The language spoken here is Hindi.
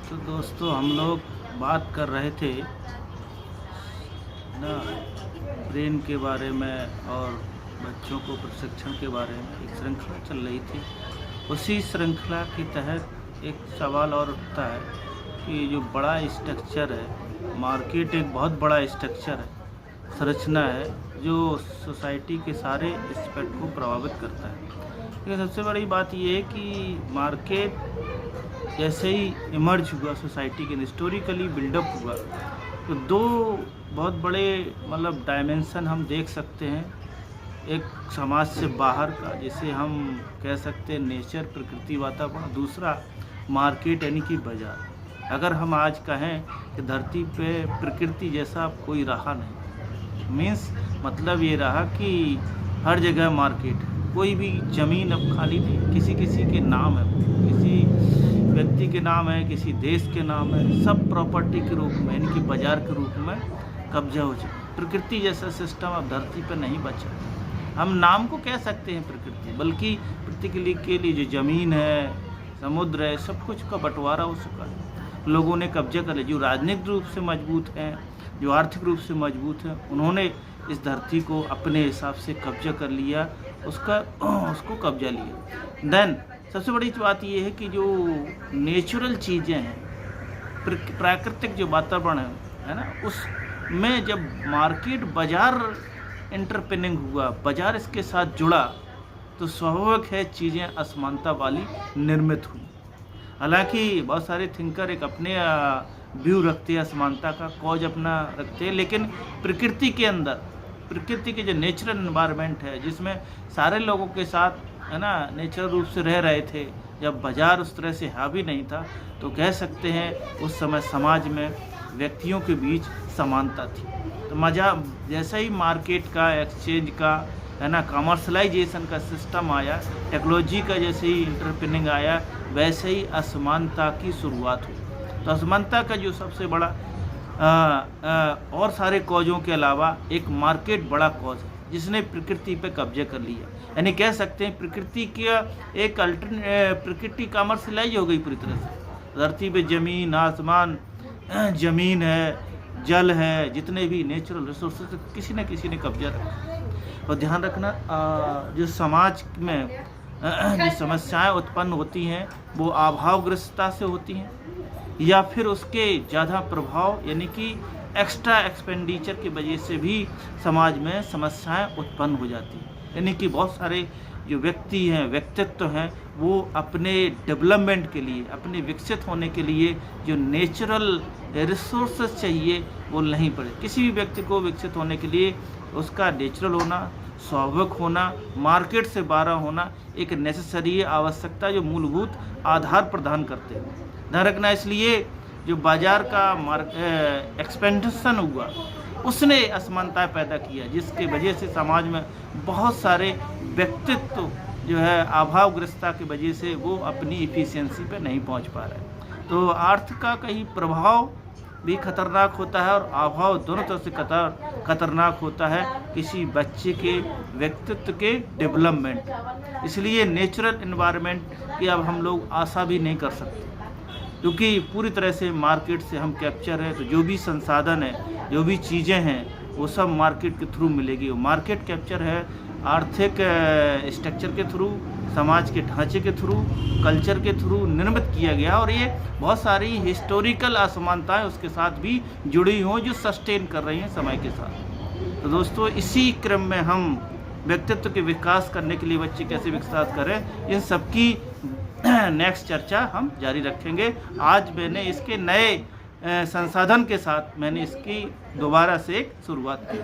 तो दोस्तों हम लोग बात कर रहे थे ना ब्रेन के बारे में और बच्चों को प्रशिक्षण के बारे में एक श्रृंखला चल रही थी। उसी श्रृंखला के तहत एक सवाल और उठता है कि जो बड़ा स्ट्रक्चर है, मार्केट एक बहुत बड़ा स्ट्रक्चर है, संरचना है जो सोसाइटी के सारे एस्पेक्ट को प्रभावित करता है। लेकिन सबसे बड़ी बात ये है कि मार्केट जैसे ही इमर्ज हुआ सोसाइटी के हिस्टोरिकली बिल्डअप हुआ तो दो बहुत बड़े डायमेंशन हम देख सकते हैं। एक समाज से बाहर का, जिसे हम कह सकते हैं नेचर, प्रकृति, वातावरण। दूसरा मार्केट यानी कि बाज़ार। अगर हम आज कहें कि धरती पे प्रकृति जैसा कोई रहा नहीं, मीन्स मतलब ये रहा कि हर जगह मार्केट है। कोई भी ज़मीन अब खाली नहीं, किसी किसी के नाम है, किसी व्यक्ति के नाम है, किसी देश के नाम है, सब प्रॉपर्टी के रूप में यानी कि बाज़ार के रूप में कब्जा हो चुका। प्रकृति जैसा सिस्टम अब धरती पर नहीं बचा। हम नाम को कह सकते हैं प्रकृति, बल्कि प्रकृति के लिए जो ज़मीन है, समुद्र है, सब कुछ का बंटवारा हो चुका है। लोगों ने कब्जा कर लिया। जो राजनीतिक रूप से मजबूत हैं, जो आर्थिक रूप से मजबूत हैं, उन्होंने इस धरती को अपने हिसाब से कब्जा कर लिया, उसको कब्जा लिया। देन सबसे बड़ी बात यह है कि जो नेचुरल चीज़ें हैं, प्राकृतिक जो वातावरण है ना, उसमें जब मार्केट बाज़ार इंटरपिनिंग हुआ, बाज़ार इसके साथ जुड़ा, तो स्वाभाविक है चीज़ें असमानता वाली निर्मित हुई। हालांकि बहुत सारे थिंकर एक अपने व्यू रखते हैं असमानता का, कॉज अपना रखते हैं, लेकिन प्रकृति के अंदर, प्रकृति के जो नेचुरल एनवायरनमेंट है, जिसमें सारे लोगों के साथ है ना नेचुरल रूप से रह रहे थे, जब बाज़ार उस तरह से हावी नहीं था, तो कह सकते हैं उस समय समाज में व्यक्तियों के बीच समानता थी। तो मज़ा जैसे ही मार्केट का, एक्सचेंज का, है ना, कमर्शलाइजेशन का सिस्टम आया, टेक्नोलॉजी का जैसे ही इंटरपिनिंग आया, वैसे ही असमानता की शुरुआत हुई। तो असमानता का जो सबसे बड़ा और सारे कॉजों के अलावा एक मार्केट बड़ा कॉज है, जिसने प्रकृति पे कब्जे कर लिया। यानी कह सकते हैं प्रकृति का एक प्रकृति कमर्शलाइज हो गई पूरी तरह से। धरती पे ज़मीन, आसमान, ज़मीन है, जल है, जितने भी नेचुरल रिसोर्सेज किसी न किसी ने कब्जा रखा। और ध्यान रखना, जो समाज में जो समस्याएं उत्पन्न होती हैं वो अभावग्रस्तता से होती हैं, या फिर उसके ज़्यादा प्रभाव यानी कि एक्स्ट्रा एक्सपेंडिचर की वजह से भी समाज में समस्याएं उत्पन्न हो जाती हैं। यानी कि बहुत सारे जो व्यक्ति हैं, व्यक्तित्व हैं, वो अपने डेवलपमेंट के लिए, अपने विकसित होने के लिए जो नेचुरल रिसोर्सेज चाहिए वो नहीं पड़े। किसी भी व्यक्ति को विकसित होने के लिए उसका नेचुरल होना, स्वाभाविक होना, मार्केट से बाहर होना एक नेसेसरी आवश्यकता, जो मूलभूत आधार प्रदान करते हैं। ध्यान रखना, इसलिए जो बाज़ार का एक्सपेंशन हुआ, उसने असमानता पैदा किया, जिसके वजह से समाज में बहुत सारे व्यक्तित्व जो है अभावग्रस्तता की वजह से वो अपनी इफ़िशियंसी पे नहीं पहुंच पा रहे। तो अर्थ का कहीं प्रभाव भी खतरनाक होता है और अभाव दोनों तरह से खतरनाक होता है किसी बच्चे के व्यक्तित्व के डेवलपमेंट। इसलिए नेचुरल एनवायरनमेंट की अब हम लोग आशा भी नहीं कर सकते, क्योंकि पूरी तरह से मार्केट से हम कैप्चर है। तो जो भी संसाधन है, जो भी चीज़ें हैं, वो सब मार्केट के थ्रू मिलेगी। वो मार्केट कैप्चर है आर्थिक स्ट्रक्चर के थ्रू, समाज के ढांचे के थ्रू, कल्चर के थ्रू निर्मित किया गया, और ये बहुत सारी हिस्टोरिकल असमानताएं उसके साथ भी जुड़ी हों, जो सस्टेन कर रही हैं समय के साथ। तो दोस्तों, इसी क्रम में हम व्यक्तित्व के विकास करने के लिए बच्चे कैसे विकास करें, इन सबकी नेक्स्ट चर्चा हम जारी रखेंगे। आज मैंने इसके नए संसाधन के साथ मैंने इसकी दोबारा से एक शुरुआत की।